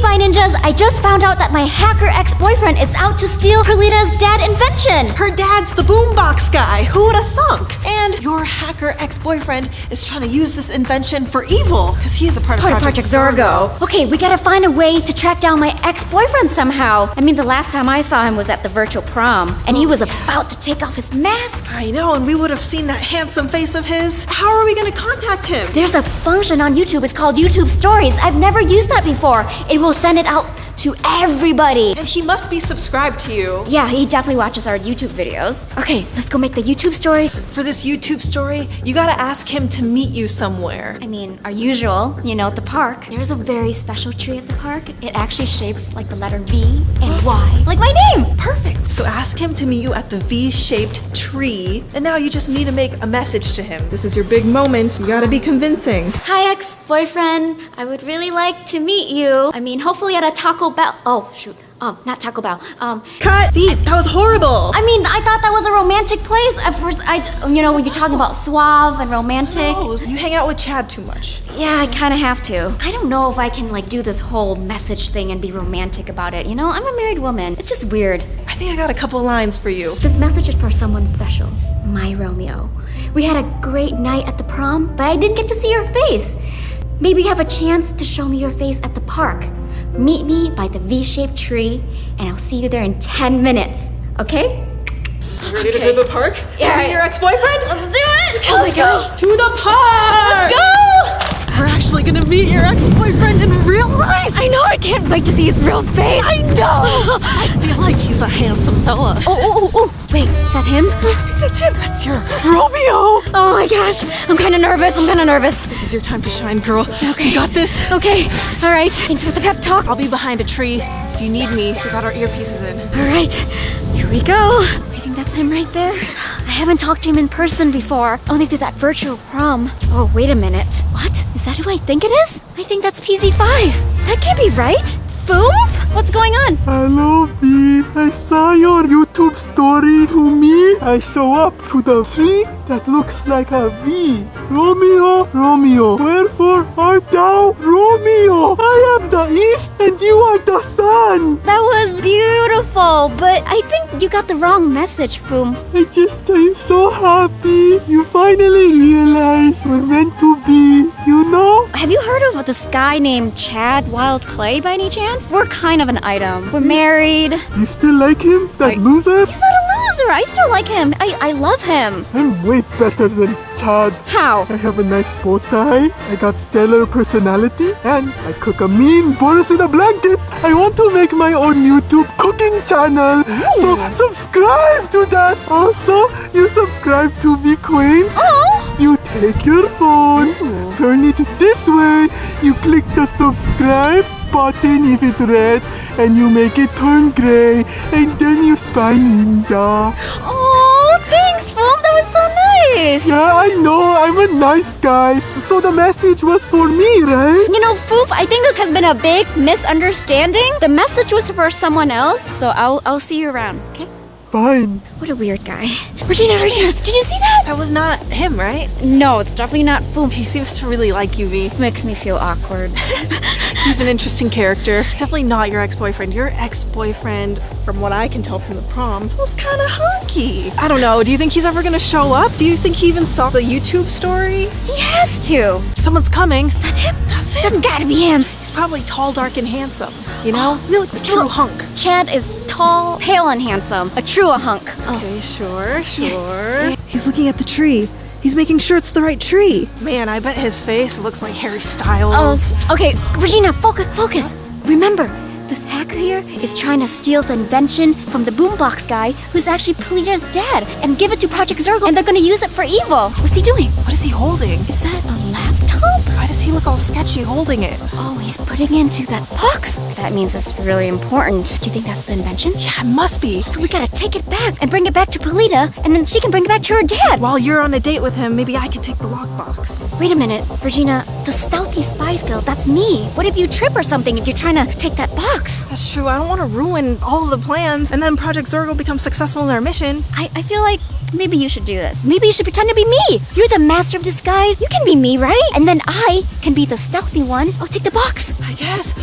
Spy Ninjas, I just found out that my hacker ex-boyfriend is out to steal Perlita's dad invention. Her dad's the boombox guy. Who would have thunk? And your hacker ex-boyfriend is trying to use this invention for evil because he is a part of Project Zorgo. Okay, we gotta find a way to track down my ex-boyfriend somehow. I mean, the last time I saw him was at the virtual prom, and he was about to take off his mask. I know, and we would have seen that handsome face of his. How are we gonna contact him? There's a function on YouTube, it's called YouTube Stories. I've never used that before. It will send it out to everybody. And he must be subscribed to you. Yeah, he definitely watches our YouTube videos. Okay, let's go make the YouTube story. For this YouTube story, you gotta ask him to meet you somewhere. I mean, our usual, at the park. There's a very special tree at the park. It actually shapes like the letter V and Y, like my name. Perfect. So ask him to meet you at the V-shaped tree. And now you just need to make a message to him. This is your big moment. You gotta be convincing. Hi, ex-boyfriend. I would really like to meet you. I mean, hopefully at a Taco Bell. Oh, shoot. Not Taco Bell. Cut! That was horrible! I mean, I thought that was a romantic place. At first, when you're talking about suave and romantic. Oh, you hang out with Chad too much. Yeah, I kind of have to. I don't know if I can, do this whole message thing and be romantic about it, I'm a married woman. It's just weird. I think I got a couple lines for you. This message is for someone special. My Romeo. We had a great night at the prom, but I didn't get to see your face. Maybe you have a chance to show me your face at the park. Meet me by the V-shaped tree, and I'll see you there in 10 minutes, okay? Ready to go to the park? Yeah. Meet your ex-boyfriend? Let's do it! Okay, let's go to the park! Let's go! We're actually gonna meet your ex-boyfriend in real life! I know, I can't wait to see his real face! I know! I feel like he's a handsome fella. Oh, wait, is that him? That's him! That's your Romeo! Oh my gosh, I'm kind of nervous, This is your time to shine, girl. Okay. You got this? Okay, all right, thanks for the pep talk. I'll be behind a tree. If you need me, we got our earpieces in. All right, here we go. I think that's him right there. I haven't talked to him in person before, only through that virtual prom. Oh, wait a minute. What? Is that who I think it is? I think that's PZ5. That can't be right. Foof? What's going on? Hello, V. I saw your YouTube story. To me, I show up to the tree that looks like a V. Romeo, Romeo, wherefore art thou, Romeo? I am the east and you are the sun. That was beautiful, but I think you got the wrong message, Foom. I'm so happy. You finally realize we're meant to be, Have you heard of this guy named Chad Wild Clay by any chance? We're kind of an item. We're married. You still like him, that loser? He's not a loser. I still like him. I love him. I'm way better than Chad. How? I have a nice bow tie, I got stellar personality, and I cook a mean Boris in a blanket. I want to make my own YouTube cooking channel, so subscribe to that. Also, you subscribe to be Qwaint. Oh! You take your phone, turn it this way, you click the subscribe button if it's red, and you make it turn gray, and then you spy ninja. Oh, thanks, Foom. That was so nice. Yeah, I know, I'm a nice guy. So the message was for me, right? Foof, I think this has been a big misunderstanding. The message was for someone else, so I'll see you around, okay? Fine. What a weird guy. Regina, did you see that? That was not him, right? No, it's definitely not Foom. He seems to really like you, V. Makes me feel awkward. He's an interesting character. Definitely not your ex-boyfriend. Your ex-boyfriend, from what I can tell from the prom, was kind of hunky. I don't know. Do you think he's ever going to show up? Do you think he even saw the YouTube story? He has to. Someone's coming. Is that him? That's him. That's gotta be him. He's probably tall, dark, and handsome. No, a true hunk. Chad is tall, pale, and handsome. A true hunk. Okay, sure. He's looking at the tree. He's making sure it's the right tree. Man, I bet his face looks like Harry Styles. Okay, Regina, focus. Remember, this hacker here is trying to steal the invention from the boombox guy who's actually Perlita's dad and give it to Project Zorgo, and they're gonna use it for evil. What's he doing? What is he holding? Is that a laptop? Why does he look all sketchy holding it? Oh, he's putting it into that box. That means it's really important. Do you think that's the invention? Yeah, it must be. So we gotta take it back and bring it back to Perlita, and then she can bring it back to her dad. While you're on a date with him, maybe I could take the lockbox. Wait a minute, Regina. The stealthy spy skills, that's me. What if you trip or something if you're trying to take that box? That's true. I don't want to ruin all of the plans, and then Project Zorgo becomes successful in their mission. I feel like maybe you should do this. Maybe you should pretend to be me. You're the master of disguise. You can be me, right? And then I can be the stealthy one. I'll take the box. I guess.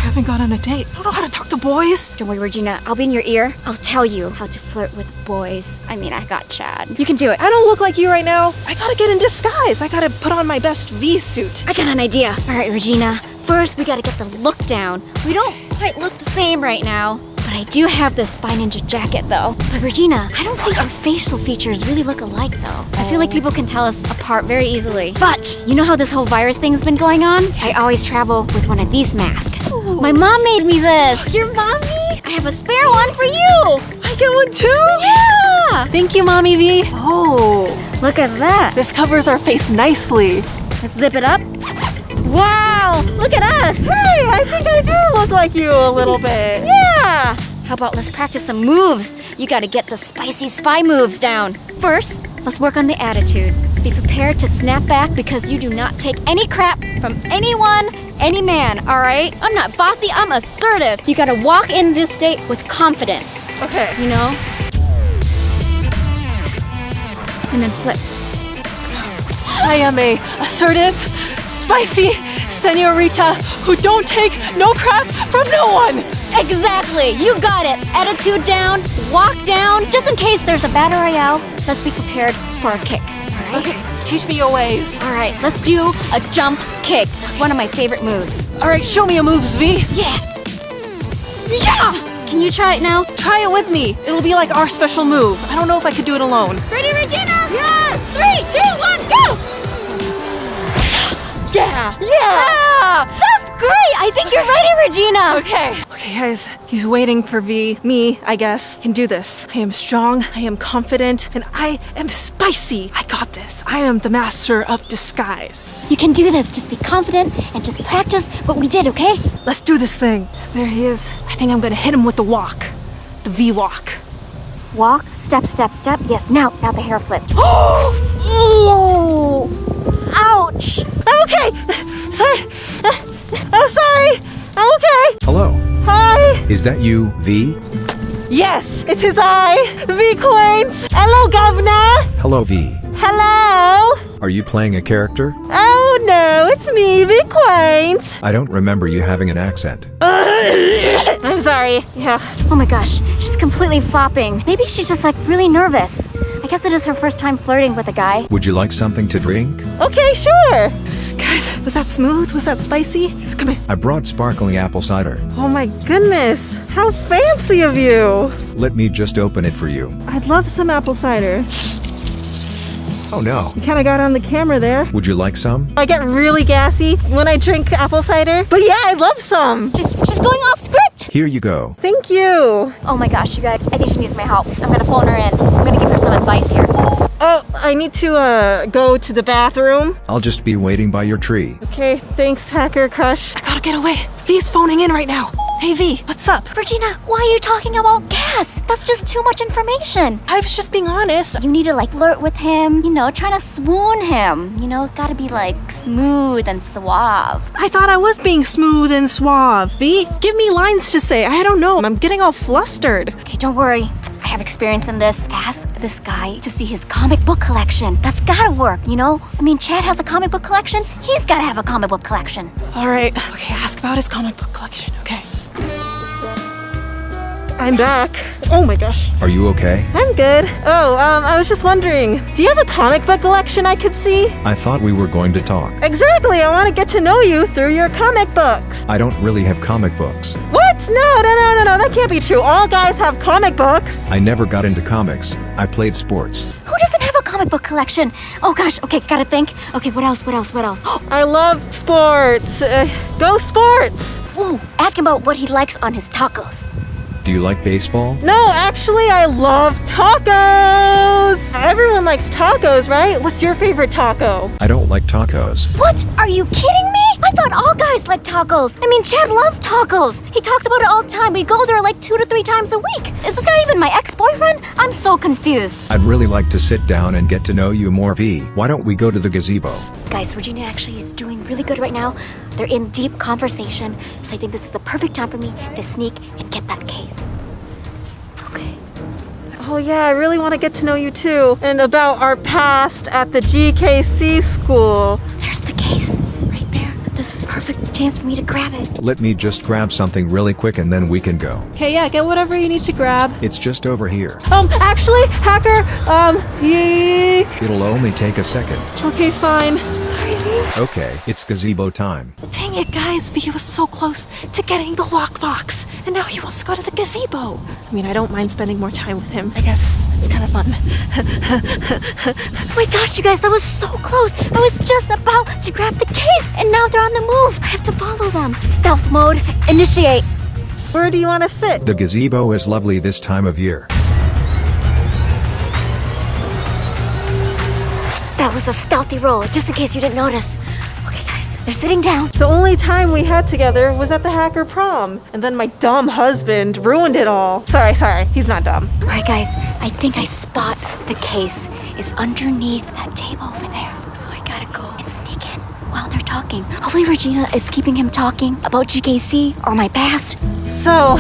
haven't gone on a date. I don't know how to talk to boys. Don't worry, Regina. I'll be in your ear. I'll tell you how to flirt with boys. I mean, I got Chad. You can do it. I don't look like you right now. I gotta get in disguise. I gotta put on my best V suit. I got an idea. All right, Regina. First, we gotta get the look down. We don't quite look the same right now. But I do have this Spy Ninja jacket, though. But Regina, I don't think our facial features really look alike, though. I feel like people can tell us apart very easily. But you know how this whole virus thing's been going on? I always travel with one of these masks. Ooh. My mom made me this. Your mommy? I have a spare one for you. I get one too? Yeah. Thank you, Mommy V. Oh, Look at that. this covers our face nicely. Let's zip it up. Wow, look at us. Hey, I think I do look like you a little bit. Yeah. How about let's practice some moves? You gotta get the spicy spy moves down. First, let's work on the attitude. Be prepared to snap back because you do not take any crap from anyone, any man, all right? I'm not bossy, I'm assertive. You gotta walk in this date with confidence, Okay. you know? And then flip. I am a assertive, spicy senorita who don't take no crap from no one. Exactly, you got it. Attitude down, walk down. Just in case there's a battle royale, let's be prepared for a kick, all right? Okay, teach me your ways. All right, let's do a jump kick. That's one of my favorite moves. All right, show me your moves, V. Yeah. Yeah! Can you try it now? Try it with me. It'll be like our special move. I don't know if I could do it alone. Ready, Regina? Yes! 3, 2, 1, go! Yeah. Ah, that's great! I think you're ready, Regina. Okay. Okay, guys. He's waiting for V. Me, I guess, can do this. I am strong, I am confident, and I am spicy. I got this. I am the master of disguise. You can do this. Just be confident and just practice what we did, okay? Let's do this thing. There he is. I think I'm gonna hit him with the walk. The V walk. Walk, step, step, step. Yes, now the hair flip. Oh! Ouch! I'm okay. Sorry. I'm sorry. I'm okay. Hello, Hi. is that you, V? Yes, it is I, V Qwaint. Hello, Governor. Hello, V. Hello. Are you playing a character? Oh no, it's me, V Qwaint. I don't remember you having an accent. I'm sorry. Yeah. Oh my gosh, she's completely flopping. Maybe she's just like really nervous. I guess it is her first time flirting with a guy. Would you like something to drink? Okay, sure. Guys, was that smooth? Was that spicy? Come here. I brought sparkling apple cider. Oh my goodness. How fancy of you. Let me just open it for you. I'd love some apple cider. Oh no. You kind of got on the camera there. Would you like some? I get really gassy when I drink apple cider. But yeah, I'd love some. She's going off script. Here you go. Thank you. Oh my gosh, you guys, I think she needs my help. I'm gonna phone her in. I'm gonna give her some advice here. Oh, I need to go to the bathroom. I'll just be waiting by your tree. Okay, thanks, Hacker Crush. I gotta get away. V's phoning in right now. Hey V, what's up? Regina, why are you talking about gas? That's just too much information. I was just being honest. You need to like flirt with him, you know, trying to swoon him. You know, gotta be like smooth and suave. I thought I was being smooth and suave. V, give me lines to say. I don't know. I'm getting all flustered. Okay, don't worry. I have experience in this. Ask this guy to see his comic book collection. That's gotta work, you know? I mean, Chad has a comic book collection. He's gotta have a comic book collection. All right. Okay, ask about his comic book collection. Okay. I'm back. Oh my gosh. Are you okay? I'm good. Oh, I was just wondering, do you have a comic book collection I could see? I thought we were going to talk. Exactly. I want to get to know you through your comic books. I don't really have comic books. What? No. That can't be true. All guys have comic books. I never got into comics. I played sports. Who doesn't have a comic book collection? Oh gosh, okay, gotta think. Okay, what else? I love sports. Go sports. Ooh, ask him about what he likes on his tacos. Do you like baseball? No, actually, I love tacos. Everyone likes tacos, right? What's your favorite taco? I don't like tacos. What? Are you kidding me? I thought all guys like tacos. I mean, Chad loves tacos. He talks about it all the time. We go there like 2 to 3 times a week. Is this guy even my ex-boyfriend? I'm so confused. I'd really like to sit down and get to know you more, V. Why don't we go to the gazebo? Guys, Regina actually is doing really good right now. They're in deep conversation, so I think this is the perfect time for me to sneak and get that case. Okay. Oh yeah, I really want to get to know you too. And about our past at the GKC school. There's the case right there. This is perfect chance for me to grab it. Let me just grab something really quick and then we can go. Okay, yeah, get whatever you need to grab. It's just over here. Actually, hacker, yeek. It'll only take a second. Okay, fine. Okay, it's gazebo time. Dang it, guys, V was so close to getting the lockbox, and now he wants to go to the gazebo. I mean, I don't mind spending more time with him. I guess it's kind of fun. Oh my gosh, you guys, that was so close. I was just about to grab the case, and now they're on the move. I have to follow them. Stealth mode, initiate. Where do you want to sit? The gazebo is lovely this time of year. That was a stealthy roll, just in case you didn't notice. Okay, guys, they're sitting down. The only time we had together was at the hacker prom, and then my dumb husband ruined it all. Sorry, he's not dumb. All right, guys, I think I spot the case. It's underneath that table over there. So I gotta go and sneak in while they're talking. Hopefully Regina is keeping him talking about GKC or my past. So,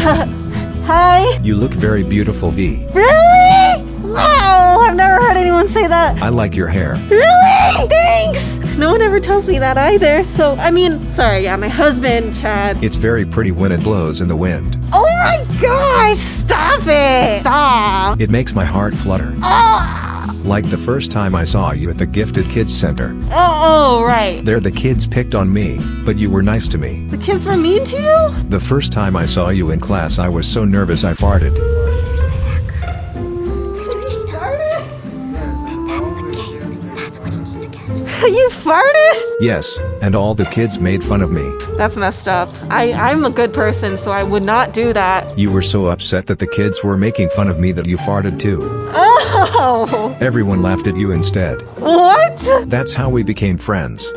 hi. You look very beautiful, V. Really? Wow, I've never heard anyone say that. I like your hair. Really? Thanks! No one ever tells me that either, so, sorry, yeah, my husband, Chad. It's very pretty when it blows in the wind. Oh my gosh, stop it! Stop! It makes my heart flutter. Oh! Like the first time I saw you at the Gifted Kids Center. Oh, right. There the kids picked on me, but you were nice to me. The kids were mean to you? The first time I saw you in class I was so nervous I farted. There's the hacker. There's Regina. And that's the case. That's what he needs to get. You farted? Yes, and all the kids made fun of me. That's messed up. I'm a good person, so I would not do that. You were so upset that the kids were making fun of me that you farted too. Oh! Everyone laughed at you instead. What? That's how we became friends. Are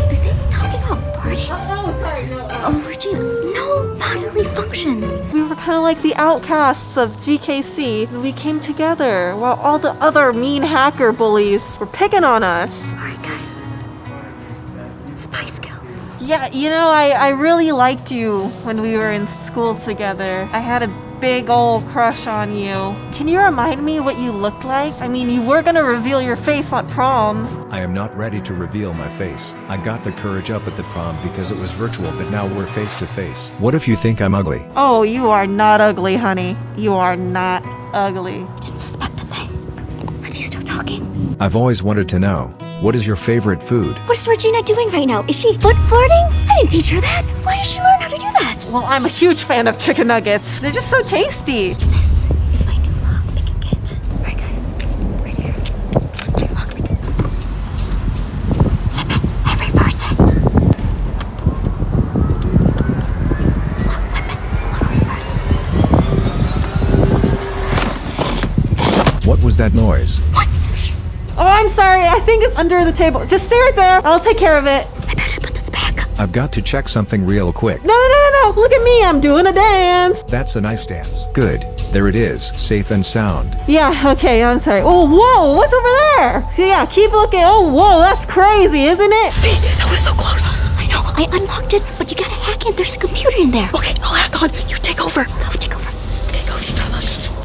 they talking about farting? Oh, sorry, no. Oh, Regina, no bodily functions. We were kind of like the outcasts of GKC, and we came together while all the other mean hacker bullies were picking on us. All right, guys. Spy skills. Yeah, I really liked you when we were in school together. I had a big old crush on you. Can you remind me what you looked like? You were gonna reveal your face at prom. I am not ready to reveal my face. I got the courage up at the prom because it was virtual, but now we're face to face. What if you think I'm ugly? Oh, you are not ugly, honey. You are not ugly. Didn't suspect a thing. Are they still talking? I've always wanted to know, what is your favorite food? What is Regina doing right now? Is she foot flirting? I didn't teach her that. Why did she learn how to do that? Well, I'm a huge fan of chicken nuggets. They're just so tasty. This is my new lock picking kit. Right, guys. Right here. My lock picking. Zip it and reverse it. Oh, zip it. Reverse it. What was that noise? What? Shh. Oh, I'm sorry. I think it's under the table. Just stay right there. I'll take care of it. I better put this back. I've got to check something real quick. No. Look at me. I'm doing a dance. That's a nice dance. Good. There it is, safe and sound. Yeah, okay. I'm sorry. Oh, whoa. What's over there? Yeah, keep looking. Oh, whoa. That's crazy, isn't it? That was so close. I know. I unlocked it, but you gotta hack it. There's a computer in there. Okay, I'll hack on. You take over. Go, take over. Okay, go.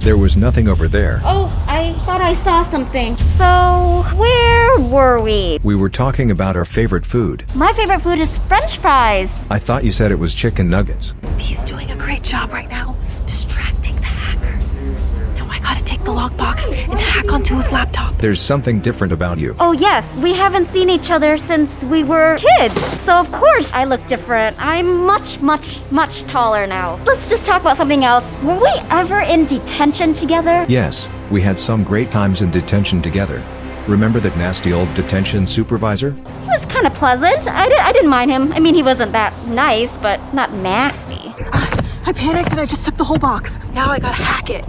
There was nothing over there. Oh, I thought I saw something. So, where were we? We were talking about our favorite food. My favorite food is French fries. I thought you said it was chicken nuggets. He's doing a great job right now, distracting the hacker. Now I gotta take the lockbox and hack onto his laptop. There's something different about you. Oh yes, we haven't seen each other since we were kids. So of course I look different. I'm much taller now. Let's just talk about something else. Were we ever in detention together? Yes, we had some great times in detention together. Remember that nasty old detention supervisor? He was kind of pleasant. I didn't mind him. He wasn't that nice, but not nasty. I panicked and I just took the whole box. Now I gotta hack it.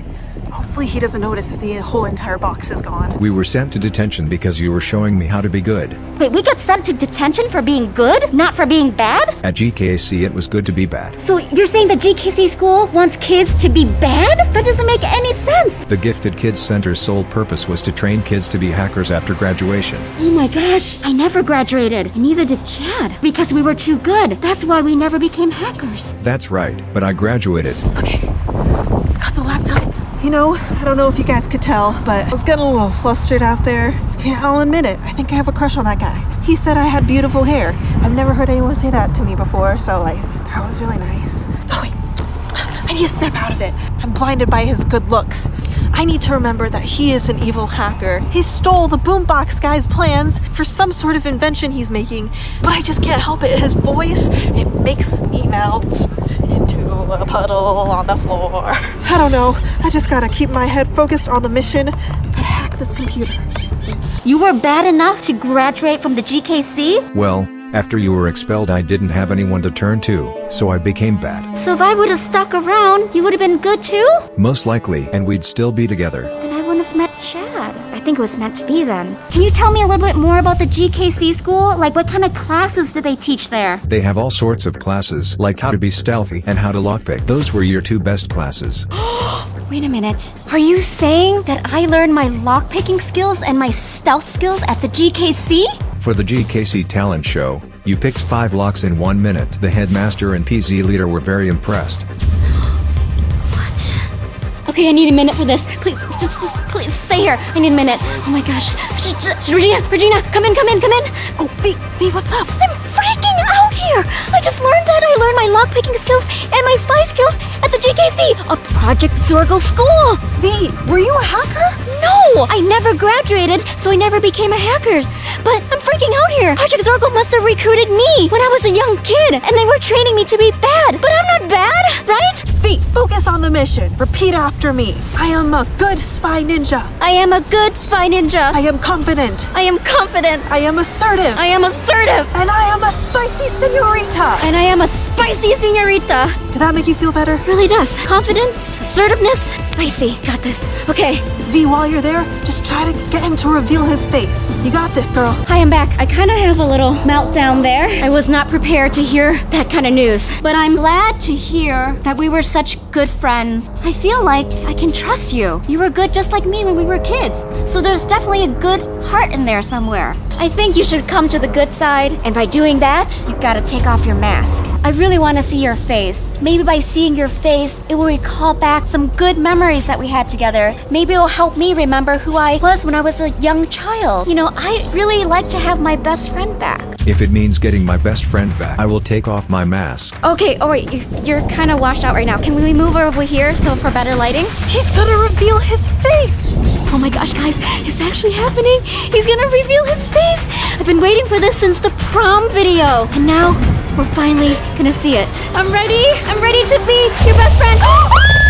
Hopefully he doesn't notice that the whole entire box is gone. We were sent to detention because you were showing me how to be good. Wait, we got sent to detention for being good, not for being bad? At GKC, it was good to be bad. So you're saying the GKC school wants kids to be bad? That doesn't make any sense. The Gifted Kids Center's sole purpose was to train kids to be hackers after graduation. Oh my gosh, I never graduated, and neither did Chad, because we were too good. That's why we never became hackers. That's right, but I graduated. Okay, got the laptop. I don't know if you guys could tell, but I was getting a little flustered out there. Okay, I'll admit it. I think I have a crush on that guy. he said I had beautiful hair. I've never heard anyone say that to me before, so like, that was really nice. Oh wait, I need to snap out of it. I'm blinded by his good looks. I need to remember that he is an evil hacker. He stole the boombox guy's plans for some sort of invention he's making, but I just can't help it. His voice, it makes me melt into a puddle on the floor. I don't know. I just gotta keep my head focused on the mission. Gotta hack this computer. You were bad enough to graduate from the GKC? Well, after you were expelled, I didn't have anyone to turn to, so I became bad. So if I would have stuck around, you would have been good too? Most likely, and we'd still be together. Then I wouldn't have met Chad. I think it was meant to be then. Can you tell me a little bit more about the GKC school? Like, what kind of classes do they teach there? They have all sorts of classes, like how to be stealthy and how to lockpick. Those were your 2 best classes. Wait a minute. Are you saying that I learned my lockpicking skills and my stealth skills at the GKC? For the GKC talent show, you picked 5 locks in 1 minute. The headmaster and PZ leader were very impressed. What? Okay, I need a minute for this. Please, just please stay here. I need a minute. Oh my gosh. Regina, come in. Oh, V, what's up? I'm freaking out here. I just learned that I learned my lockpicking skills and my spy skills at the GKC, a Project Zorgo school. V, were you a hacker? No, I never graduated, so I never became a hacker. But I'm freaking out here. Project Zorgo must have recruited me when I was a young kid, and they were training me to be bad. But I'm not bad, right? V, focus on the mission. Repeat after me. I am a good spy ninja. I am a good spy ninja. I am confident. I am confident. I am assertive. I am assertive. And I am a spicy senorita. And I am a spicy senorita. Did that make you feel better? Really does. Confidence, assertiveness, spicy. Got this. Okay. V, while you're there, just try to get him to reveal his face. You got this, girl. Hi, I'm back. I kind of have a little meltdown there. I was not prepared to hear that kind of news. But I'm glad to hear that we were such good friends. I feel like I can trust you. You were good just like me when we were kids. So there's definitely a good heart in there somewhere. I think you should come to the good side. And by doing that, you gotta take off your mask. I really want to see your face. Maybe by seeing your face, it will recall back some good memories that we had together. Maybe it will help me remember who I was when I was a young child. You know, I really like to have my best friend back. If it means getting my best friend back, I will take off my mask. Okay, oh wait, you're kind of washed out right now. Can we move over here so for better lighting? He's gonna reveal his face. Oh my gosh, guys, it's actually happening. He's gonna reveal his face. I've been waiting for this since the prom video. And now, we're finally gonna see it. I'm ready to be your best friend. Oh!